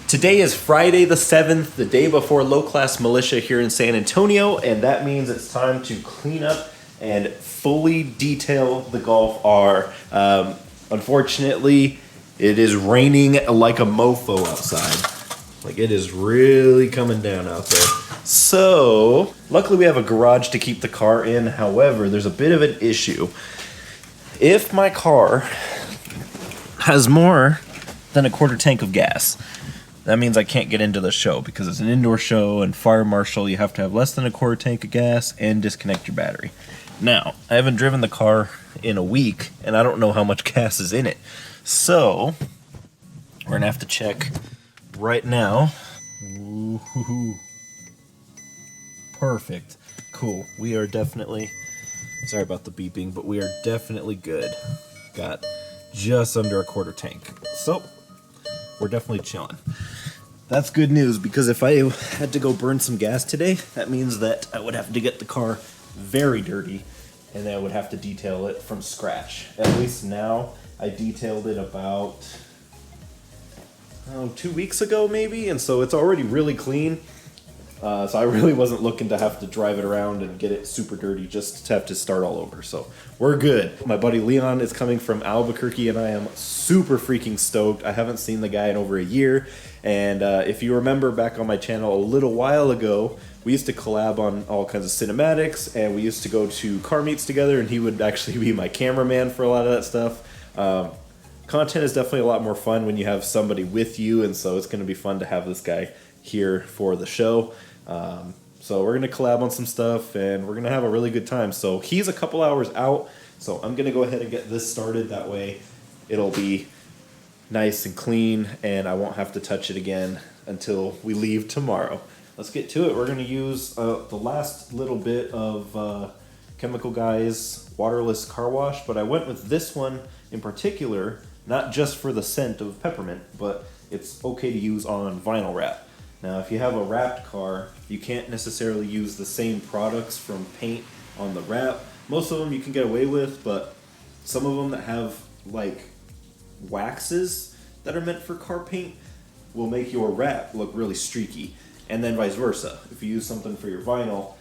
Today is Friday the 7th, the day before Low Class Militia here in San Antonio, and that means it's time to clean up and fully detail the Golf R. Unfortunately, it is raining like a mofo outside. Like, it is really coming down out there. So, luckily we have a garage to keep the car in. However, there's a bit of an issue. If my car has more than a quarter tank of gas, that means I can't get into the show because it's an indoor show and fire marshal. You have to have less than a quarter tank of gas and disconnect your battery. Now, I haven't driven the car in a week and I don't know how much gas is in it. So, we're gonna have to check right now. Ooh, perfect. Cool. We are definitely, sorry about the beeping, but we are definitely good. Got just under a quarter tank. So, we're definitely chilling. That's good news, because if I had to go burn some gas today, that means that I would have to get the car very dirty, and then I would have to detail it from scratch. At least now, I detailed it about 2 weeks ago maybe, and so it's already really clean. So I really wasn't looking to have to drive it around and get it super dirty just to have to start all over. So we're good. My buddy Leon is coming from Albuquerque and I am super freaking stoked. I haven't seen the guy in over a year. And if you remember back on my channel a little while ago, we used to collab on all kinds of cinematics and we used to go to car meets together, and he would actually be my cameraman for a lot of that stuff. Content is definitely a lot more fun when you have somebody with you, and so it's going to be fun to have this guy here for the show. So we're going to collab on some stuff and we're going to have a really good time. So he's a couple hours out, so I'm going to go ahead and get this started. That way it'll be nice and clean and I won't have to touch it again until we leave tomorrow. Let's get to it. We're going to use the last little bit of Chemical Guy's Waterless Car Wash, but I went with this one in particular, not just for the scent of peppermint, but it's okay to use on vinyl wrap. Now, if you have a wrapped car, you can't necessarily use the same products from paint on the wrap. Most of them you can get away with, but some of them that have like waxes that are meant for car paint will make your wrap look really streaky. And then vice versa. If you use something for your vinyl,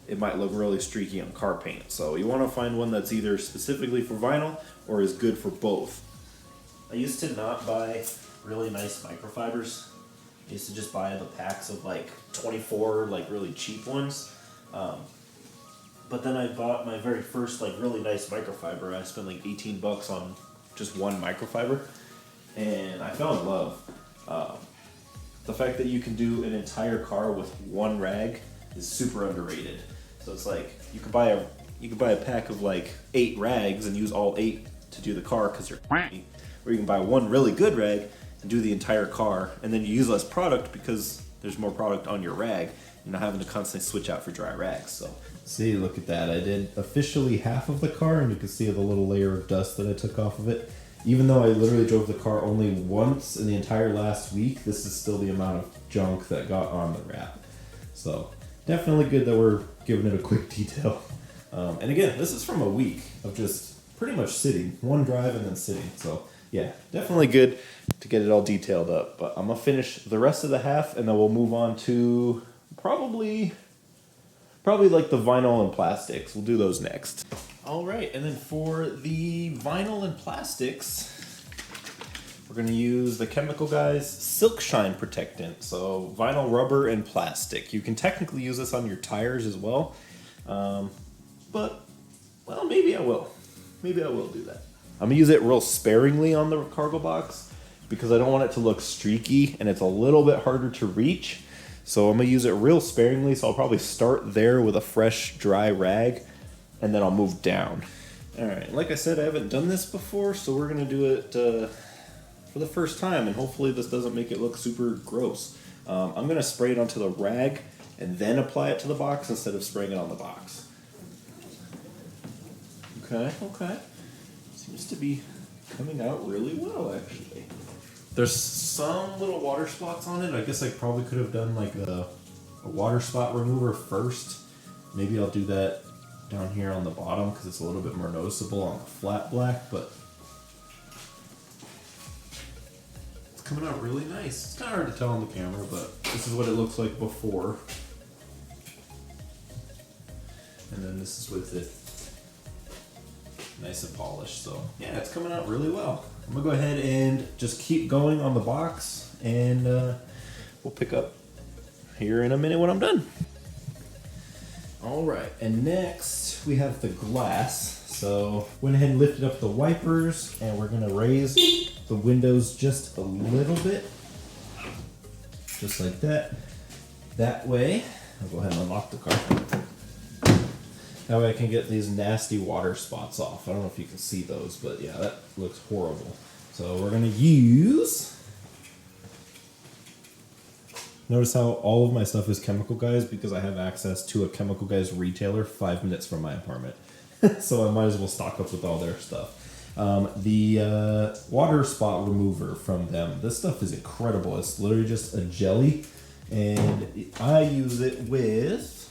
it might look really streaky on car paint. So you want to find one that's either specifically for vinyl or is good for both. I used to not buy really nice microfibers. I used to just buy the packs of like 24 like really cheap ones. But then I bought my very first like really nice microfiber. I spent like 18 bucks on just one microfiber and I fell in love. The fact that you can do an entire car with one rag is super underrated. So it's like you could buy a pack of like 8 rags and use all 8 to do the car because you're crazy. Or you can buy one really good rag and do the entire car, and then you use less product because there's more product on your rag. You're not having to constantly switch out for dry rags. So see, look at that. I did officially half of the car, and you can see the little layer of dust that I took off of it. Even though I literally drove the car only once in the entire last week, this is still the amount of junk that got on the wrap. So definitely good that we're giving it a quick detail. And again, this is from a week of just pretty much sitting, one drive and then sitting. So yeah, definitely good to get it all detailed up. But I'm gonna finish the rest of the half and then we'll move on to probably like the vinyl and plastics. We'll do those next. All right, and then for the vinyl and plastics, we're gonna use the Chemical Guy's Silk Shine Protectant. So vinyl, rubber, and plastic. You can technically use this on your tires as well. But, well, maybe I will. Maybe I will do that. I'm gonna use it real sparingly on the cargo box because I don't want it to look streaky and it's a little bit harder to reach. So I'm gonna use it real sparingly, so I'll probably start there with a fresh, dry rag and then I'll move down. All right, like I said, I haven't done this before, so we're gonna do it for the first time, and hopefully this doesn't make it look super gross. I'm gonna spray it onto the rag and then apply it to the box instead of spraying it on the box. Okay. Seems to be coming out really well, actually. There's some little water spots on it. I guess I probably could have done like a water spot remover first. Maybe I'll do that down here on the bottom because it's a little bit more noticeable on the flat black, but coming out really nice. It's kind of hard to tell on the camera, but this is what it looks like before. And then this is with it nice and polished. So yeah, it's coming out really well. I'm gonna go ahead and just keep going on the box, and we'll pick up here in a minute when I'm done. All right, and next we have the glass. So went ahead and lifted up the wipers, and we're gonna raise the windows just a little bit, just like that. That way, I'll go ahead and unlock the car. That way I can get these nasty water spots off. I don't know if you can see those, but yeah, that looks horrible. So we're gonna use, notice how all of my stuff is Chemical Guys because I have access to a Chemical Guys retailer 5 minutes from my apartment. So I might as well stock up with all their stuff. The water spot remover from them, this stuff is incredible. It's literally just a jelly, and I use it with,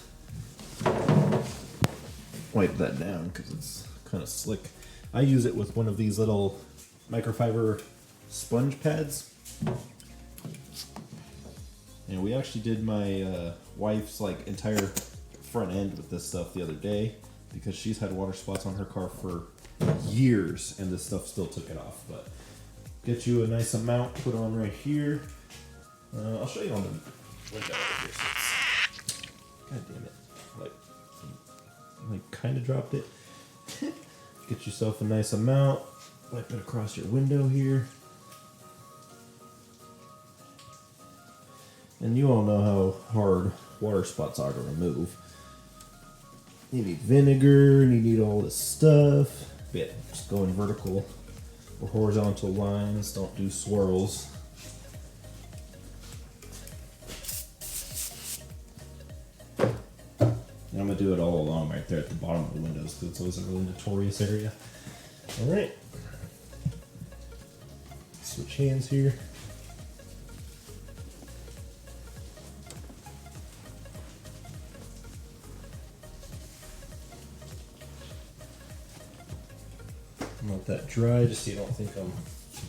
wipe that down because it's kind of slick. I use it with one of these little microfiber sponge pads. And we actually did my wife's like entire front end with this stuff the other day, because she's had water spots on her car for years and this stuff still took it off. But get you a nice amount, put on right here. I'll show you on the window right here. God damn it. Like kind of dropped it. Get yourself a nice amount, wipe it across your window here. And you all know how hard water spots are to remove. You need vinegar, and you need all this stuff. Yeah, just go in vertical or horizontal lines, don't do swirls. And I'm gonna do it all along right there at the bottom of the windows because it's always a really notorious area. All right, switch hands here. Let that dry just so you don't think I'm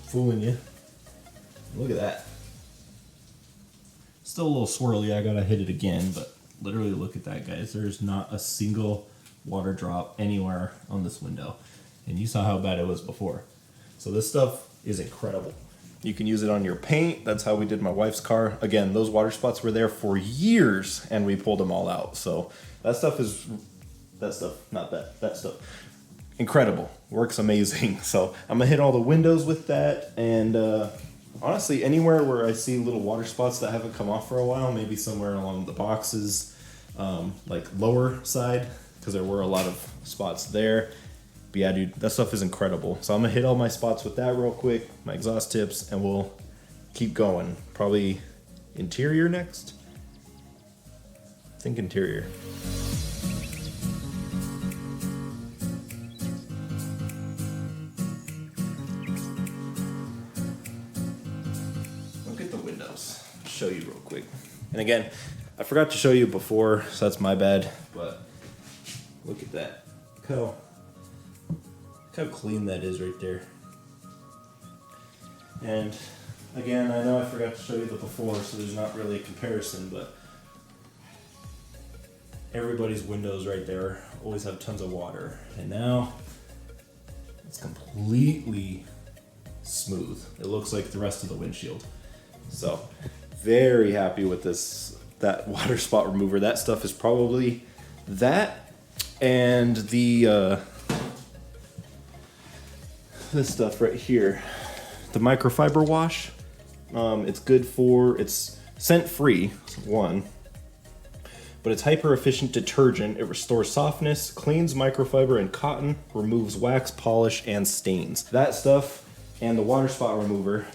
fooling you. Look at that. Still a little swirly, I gotta hit it again, but literally look at that, guys. There's not a single water drop anywhere on this window. And you saw how bad it was before. So this stuff is incredible. You can use it on your paint. That's how we did my wife's car. Again, those water spots were there for years and we pulled them all out. So that stuff is, that stuff. Incredible, works amazing. So I'm gonna hit all the windows with that, and honestly, anywhere where I see little water spots that haven't come off for a while, maybe somewhere along the boxes, like lower side, because there were a lot of spots there. But yeah, dude, that stuff is incredible. So I'm gonna hit all my spots with that real quick, my exhaust tips, and we'll keep going. Probably interior next? I think interior. Show you real quick. And again, I forgot to show you before, so that's my bad, but look at that. Look how clean that is right there. And again, I know I forgot to show you the before, so there's not really a comparison, but everybody's windows right there always have tons of water. And now it's completely smooth. It looks like the rest of the windshield. So very happy with that water spot remover. That stuff is probably that and the this stuff right here, the microfiber wash. It's good for, it's scent free, one, but it's hyper efficient detergent. It restores softness, cleans microfiber and cotton, removes wax, polish, and stains. That stuff and the water spot remover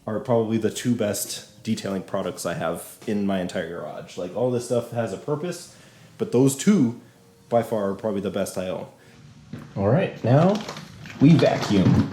are probably the two best detailing products I have in my entire garage. Like, all this stuff has a purpose, but those two by far are probably the best I own. All right, now we vacuum.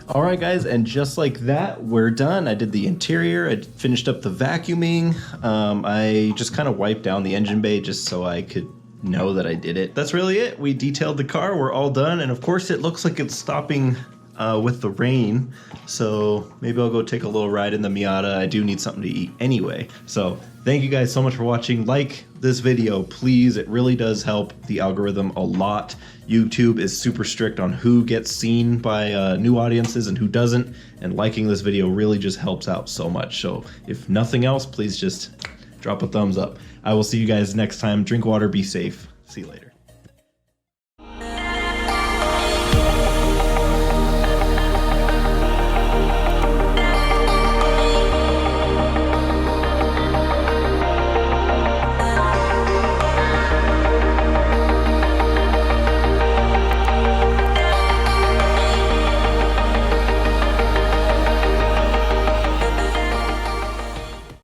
All right, guys, and just like that, we're done. I did the interior. I finished up the vacuuming. I just kind of wiped down the engine bay just so I could know that I did it. That's really it. We detailed the car. We're all done, and of course, it looks like it's stopping with the rain. So maybe I'll go take a little ride in the Miata. I do need something to eat anyway. So thank you guys so much for watching. Like this video, please. It really does help the algorithm a lot. YouTube is super strict on who gets seen by new audiences and who doesn't, and liking this video really just helps out so much. So if nothing else, please just drop a thumbs up. I will see you guys next time. Drink water, be safe. See you later.